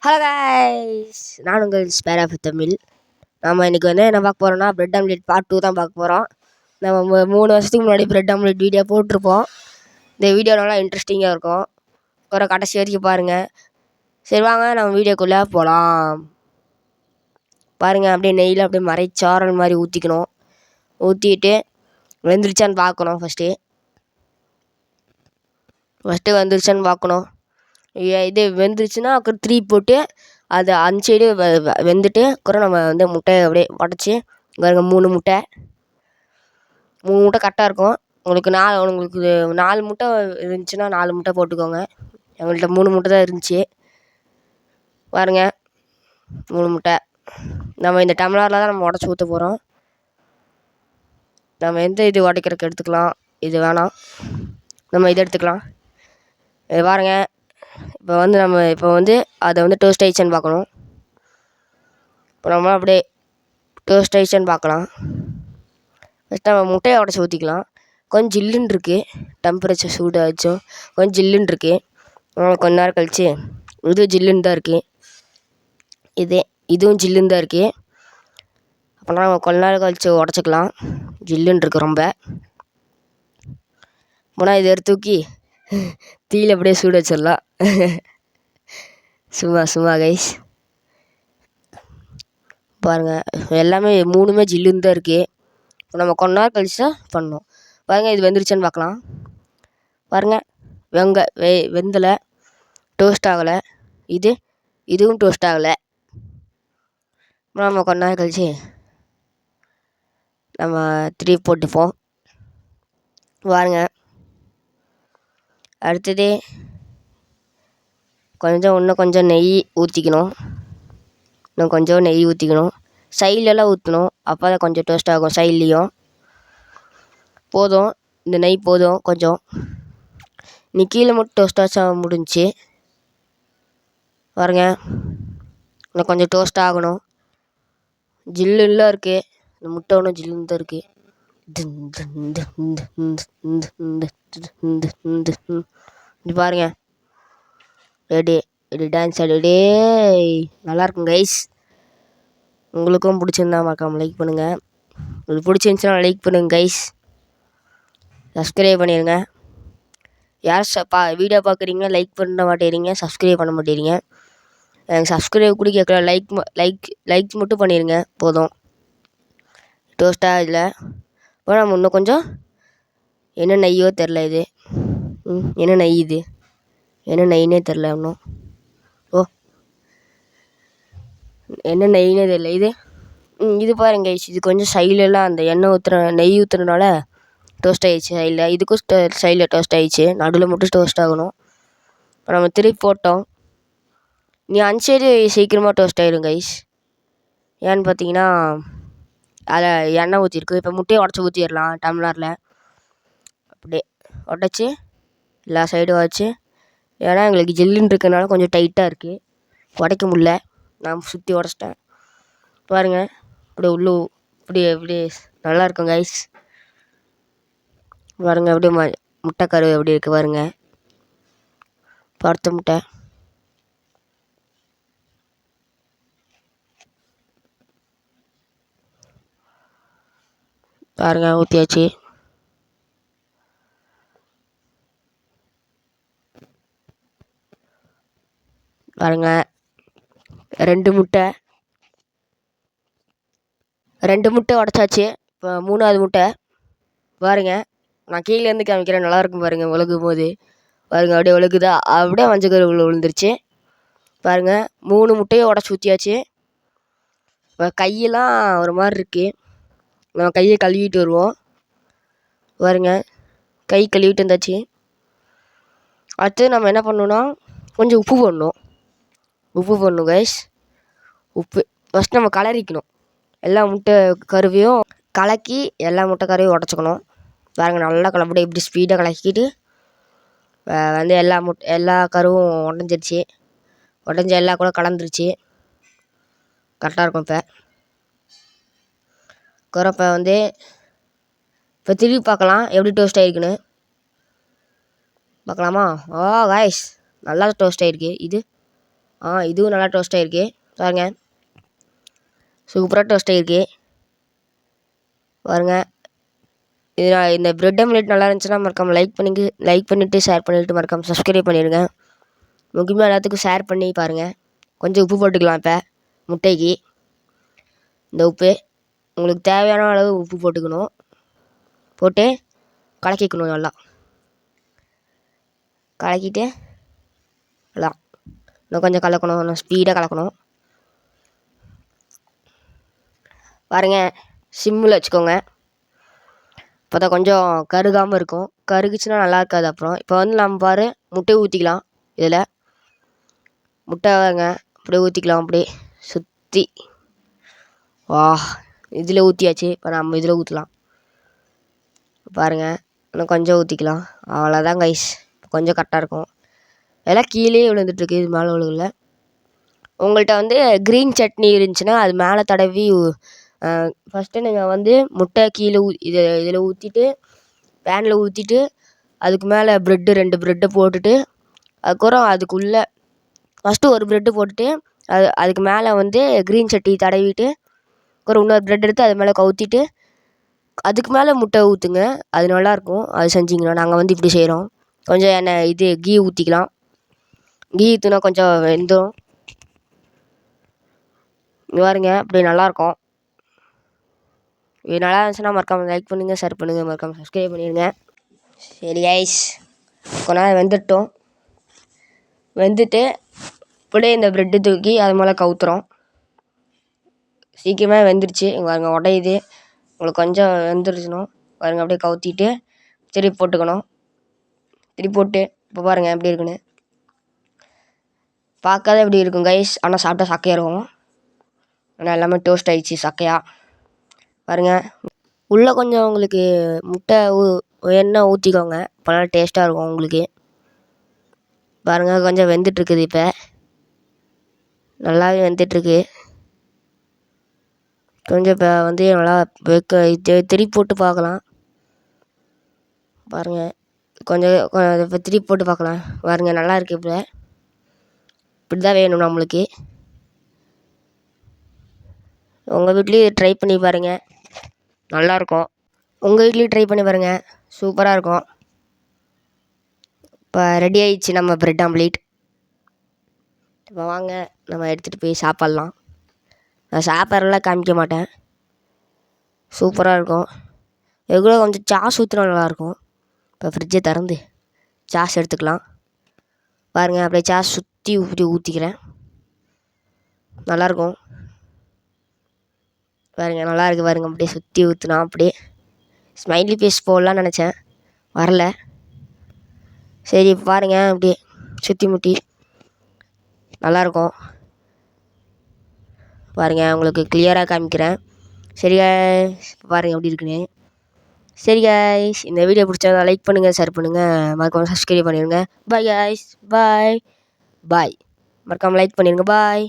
Hello guys, நான் உங்கள் spare of Tamil. நம்ம இன்றைக்கி என்ன பார்க்க போகிறோம்னா பிரெட் ஆம்லெட் பார்ட் 2 தான் பார்க்க போகிறோம். நம்ம 3 வருஷத்துக்கு முன்னாடி பிரெட் ஆம்லெட் வீடியோ போட்டிருப்போம். இந்த வீடியோ நல்லா இன்ட்ரெஸ்டிங்காக இருக்கும். ஒரு கடைசி வரைக்கும் பாருங்கள். சரி வாங்க நம்ம வீடியோக்குள்ளே போகலாம். பாருங்கள், அப்படியே நெய்யில் அப்படியே மறைச்சாரல் மாதிரி ஊற்றிக்கணும். ஊற்றிட்டு வெந்துருச்சான்னு பார்க்கணும். ஃபஸ்ட்டு வெந்துருச்சான்னு பார்க்கணும். இது வெந்துருச்சுன்னா அப்புறம் 3 போட்டு அது அந்த சைடு வெந்துட்டு அப்புறம் நம்ம முட்டையை அப்படியே உடச்சி பாருங்க 3 முட்டை கரெக்டாக இருக்கும். உங்களுக்கு 4 முட்டை இருந்துச்சுன்னா 4 முட்டை போட்டுக்கோங்க. எங்கள்கிட்ட 3 முட்டை தான் இருந்துச்சு. பாருங்க 3 முட்டை நம்ம இந்த டம்ளரில் தான் நம்ம உடச்சி ஊற்ற போகிறோம். நம்ம எந்த இது உடைக்கிறதுக்கு எடுத்துக்கலாம், இது வேணாம், நம்ம இதை எடுத்துக்கலாம். இது பாருங்கள். இப்போ அதை டோஸ்ட் ஆயிடுச்சுன்னு பார்க்கணும். இப்போ நம்ம அப்படியே டோஸ்ட் ஆயிடுச்சுன்னு பார்க்கலாம். ஃபஸ்ட்டு நம்ம முட்டையை உடச்சி ஊற்றிக்கலாம். கொஞ்சம் ஜில்லுன்னு இருக்குது, டெம்பரேச்சர் சூடாகிடுச்சோம். கொஞ்சம் ஜில்லுன்னு இருக்குது. கொஞ்ச நேரம் கழிச்சு இது ஜில்லுன்னு தான் இருக்குது. இதுவும் ஜில்லுன்னு தான் இருக்குது. அப்புறம் நம்ம கொஞ்ச நேரம் கழிச்சு உடச்சிக்கலாம். ஜில்லுன்னு இருக்குது ரொம்ப. போனால் இதை எடுத்து தூக்கி தீயில் அப்படியே சூட வச்சிடலாம். சும்மா கைஸ் பாருங்கள், எல்லாமே 3மே ஜில்லுன்னு தான் இருக்குது. இப்போ நம்ம கொஞ்ச நேரம் கழிச்சு தான் பண்ணணும். பாருங்கள், இது வெந்துருச்சான்னு பார்க்கலாம். பாருங்கள், வெந்தலை, டோஸ்ட் ஆகலை. இதுவும் டோஸ்ட் ஆகலை. நம்ம கொஞ்ச நேரம் கழிச்சு நம்ம 3 போட்டுப்போம். பாருங்கள், அடுத்தது இன்னும் கொஞ்சம் நெய் ஊற்றிக்கணும். சைட்லலாம் ஊற்றணும், அப்போ தான் கொஞ்சம் டோஸ்ட் ஆகும். சைட்லேயும் போதும், இந்த நெய் போதும். கொஞ்சம் நீ கீழே மட்டும் டோஸ்ட் ஆச்சா முடிஞ்சிச்சு. பாருங்க, இன்னும் கொஞ்சம் டோஸ்ட் ஆகணும். ஜில்லுலாம் இருக்குது, இந்த முட்டை ஒன்றும் ஜில்லுன்னு தான் இருக்குது. இது பாருங்க, ரெடி டான்ஸ் ஆடிடே நல்லாயிருக்கும் கைஸ். உங்களுக்கும் பிடிச்சிருந்தா மறக்காமல் லைக் பண்ணுங்கள். உங்களுக்கு பிடிச்சிருந்துச்சுன்னா லைக் பண்ணுங்கள் கைஸ். சப்ஸ்கிரைப் பண்ணிடுங்க. யார் வீடியோ பார்க்குறீங்க லைக் பண்ண மாட்டேறீங்க, சப்ஸ்கிரைப் பண்ண மாட்டேறீங்க. எனக்கு சப்ஸ்கிரைப் கூட கேட்கல, லைக் மட்டும் பண்ணிடுங்க போதும். டோஸ்ட்டாக இல்லை. இப்போ நம்ம இன்னும் கொஞ்சம் என்ன நெய்யோ தெரில, இது என்ன நெய், இது என்ன நெய்னே தெரில இன்னும். என்ன நெய்னே தெரியல. இது பாருங்க கைஸ், இது கொஞ்சம் சைட்லலாம் அந்த நெய் ஊற்றுறதுனால டோஸ்ட் ஆகிடுச்சு. சைடில் இதுக்கும் சைடில் டோஸ்ட் ஆகிடுச்சு. நடுவில் மட்டும் டோஸ்ட் ஆகணும். இப்போ நம்ம திருப்பி போட்டோம். நீ அந்த சைடு சீக்கிரமாக டோஸ்ட் ஆகிடும் கைஸ். ஏன்னு பார்த்தீங்கன்னா அதில் எண்ணெய் ஊற்றிருக்கு. இப்போ முட்டையை உடச்சி ஊற்றிடலாம் டம்ளரில். அப்படியே உடச்சி எல்லா சைடும் வச்சு, ஏன்னா எங்களுக்கு ஜில்லுன்னு இருக்கிறதுனால கொஞ்சம் டைட்டாக இருக்குது, உடைக்க முடில. நான் சுற்றி உடச்சிட்டேன். பாருங்கள், இப்படி நல்லாயிருக்கும் கைஸ். பாருங்கள், அப்படியே முட்டை கரு எப்படி இருக்குது பாருங்கள். பருத்த முட்டை பாருங்கள், ஊற்றியாச்சு. பாருங்கள், 2 முட்டை உடச்சாச்சு. இப்போ 3வது முட்டை பாருங்கள். நான் கீழேருந்து காமிக்கிறேன், நல்லாயிருக்கும் பாருங்கள். விழுகும் போது பாருங்கள், அப்படியே விழுகுதா, அப்படியே மஞ்சக்கரு விழுந்துருச்சு. பாருங்கள், 3 முட்டையை உடச்சி ஊற்றியாச்சு. இப்போ கையெல்லாம் ஒரு மாதிரி இருக்குது, நம்ம கையை கழுவிட்டு வருவோம். பாருங்கள், கை கழுவிட்டு வந்தாச்சு. அடுத்து நம்ம என்ன பண்ணணும்னா கொஞ்சம் உப்பு போடணும் கைஸ். உப்பு ஃபஸ்ட் நம்ம கலரிக்கணும். எல்லா முட்டை கருவையும் கலக்கி எல்லா முட்டை கருவையும் உடச்சிக்கணும். பாருங்கள், நல்லா அப்படியே இப்படி ஸ்பீடாக கலக்கிட்டு எல்லா கருவும் உடஞ்சி எல்லாம் கூட கலந்துருச்சு. கரெக்டாக இருக்கும். இப்போ இப்போ திருப்பி பார்க்கலாம் எப்படி டோஸ்ட் ஆகிருக்குன்னு பார்க்கலாமா. கைஸ், நல்லா டோஸ்ட் ஆகிருக்கு. இது இதுவும் நல்லா டோஸ்ட் ஆகிருக்கு பாருங்க. சூப்பராக டோஸ்ட் ஆகிருக்கு பாருங்க. இந்த பிரெட் ஆம்லேட் நல்லா இருந்துச்சுன்னா மறக்காமல் லைக் பண்ணிவிட்டு ஷேர் பண்ணிவிட்டு மறக்காமல் சப்ஸ்கிரைப் பண்ணிடுங்க. முக்கியமாக எல்லாத்துக்கும் ஷேர் பண்ணி பாருங்கள். கொஞ்சம் உப்பு போட்டுக்கலாம். இப்போ முட்டைக்கு இந்த உப்பு உங்களுக்கு தேவையான அளவு உப்பு போட்டுக்கணும். போட்டு கலக்கிக்கணும். நல்லா கலக்கிட்டு நல்லா இன்னும் கொஞ்சம் கலக்கணும். இன்னும் ஸ்பீடாக கலக்கணும் பாருங்கள். சிம்மில் வச்சுக்கோங்க. இப்போ தான் கொஞ்சம் கருகாமல் இருக்கும். கருகுச்சுன்னா நல்லா இருக்காது அப்புறம். இப்போ வந்து நம்ம முட்டையை ஊற்றிக்கலாம். இதில் முட்டை அப்படியே ஊற்றிக்கலாம். அப்படியே சுற்றி இதில் ஊற்றியாச்சு. இப்போ நம்ம இதில் ஊற்றலாம் பாருங்கள். இன்னும் கொஞ்சம் ஊற்றிக்கலாம். அவ்வளோதான் கைஸ். கொஞ்சம் கரெக்டாக இருக்கும். எல்லாம் கீழே விழுந்துட்டுருக்கு. இது மேலே விழுகல. உங்கள்கிட்ட வந்து க்ரீன் சட்னி இருந்துச்சுன்னா அது மேலே தடவி ஃபஸ்ட்டு நீங்கள் வந்து முட்டை கீழே இதில் ஊற்றிட்டு பேனில் ஊற்றிட்டு அதுக்கு மேலே ரெண்டு ப்ரெட்டை போட்டுட்டு அதுக்கப்புறம் அதுக்குள்ளே ஃபஸ்ட்டு ஒரு ப்ரெட்டு போட்டுட்டு அதுக்கு மேலே வந்து க்ரீன் சட்னி தடவிட்டு அப்புறம் இன்னொரு ப்ரெட் எடுத்து அது மேலே கவுத்திட்டு அதுக்கு மேலே முட்டை ஊற்றுங்க. அது நல்லாயிருக்கும். அது செஞ்சிங்கன்னா நாங்கள் வந்து இப்படி செய்கிறோம். கொஞ்சம் எண்ணெய் கீ ஊற்றிக்கலாம். கீ ஊற்றினா கொஞ்சம் வெந்துடும். பாருங்க அப்படி நல்லாயிருக்கும். இது நல்லா இருந்துச்சுன்னா மறக்காமல் லைக் பண்ணுங்கள், ஷேர் பண்ணுங்கள், மறக்காமல் சப்ஸ்கிரைப் பண்ணிடுங்க. சரி ஐஸ், கொஞ்ச நேரம் வெந்துட்டோம். வெந்துட்டு இப்படியே இந்த ப்ரெட்டு தூக்கி அது மேலே கவுத்துறோம். சீக்கிரமாக வெந்துருச்சு. பாருங்க உடையுது. உங்களுக்கு கொஞ்சம் வெந்துருச்சுணும் பாருங்க. அப்படியே கவுத்திட்டு திருப்பி போட்டுக்கணும். திருப்பி போட்டு இப்போ பாருங்கள் எப்படி இருக்குன்னு. பார்க்காத எப்படி இருக்கும் கைஸ். ஆனால் சாப்பிட்டா சக்கையாக இருக்கும். ஆனால் எல்லாமே டோஸ்ட் ஆகிடுச்சு சக்கையாக. பாருங்கள் உள்ளே கொஞ்சம் உங்களுக்கு முட்டை எண்ணெய் ஊற்றிக்கோங்க. அப்போனா டேஸ்ட்டாக இருக்கும் உங்களுக்கு. பாருங்கள் கொஞ்சம் வெந்துட்டுருக்குது. இப்போ நல்லாவே வெந்துட்டுருக்கு. கொஞ்சம் இப்போ வந்து நல்லா திருப்பி போட்டு பார்க்கலாம். பாருங்கள் கொஞ்சம் இப்போ திருப்பி போட்டு பார்க்கலாம். பாருங்கள் நல்லா இருக்குது. இப்படி தான் வேணும் நம்மளுக்கு. உங்கள் வீட்லேயும் ட்ரை பண்ணி பாருங்கள். நல்லாயிருக்கும். உங்கள் வீட்லேயும் ட்ரை பண்ணி பாருங்கள். சூப்பராக இருக்கும். இப்போ ரெடி ஆகிடுச்சு நம்ம ப்ரெட் ஆம்லேட். இப்போ வாங்க நம்ம எடுத்துகிட்டு போய் சாப்பிட்லாம். நான் சாப்பிட்றலாம் காமிக்க மாட்டேன். சூப்பராக இருக்கும். எவ்வளோ கொஞ்சம் சாஸ் ஊற்றினா நல்லாயிருக்கும். இப்போ ஃப்ரிட்ஜை திறந்து சாஸ் எடுத்துக்கலாம். பாருங்கள் அப்படியே சாஸ் சுற்றி ஊற்றிக்கிறேன். நல்லாயிருக்கும். பாருங்கள் நல்லா இருக்குது. பாருங்கள் அப்படியே சுற்றி ஊற்றுனா அப்படியே ஸ்மைலி ஃபேஸ் போடலான்னு நினச்சேன், வரல. சரி பாருங்கள் அப்படியே சுற்றி முட்டி நல்லாயிருக்கும். பாருங்கள் உங்களுக்கு கிளியராக காமிக்கிறேன். சரி கைஸ் பாருங்கள் எப்படி இருக்குன்னு. சரி கைஸ் இந்த வீடியோ பிடிச்சா லைக் பண்ணுங்கள், ஷேர் பண்ணுங்கள், மறக்காமல் சப்ஸ்கிரைப் பண்ணிடுங்க. Bye guys. பாய் மறக்காமல் லைக் பண்ணிடுங்க. பாய்.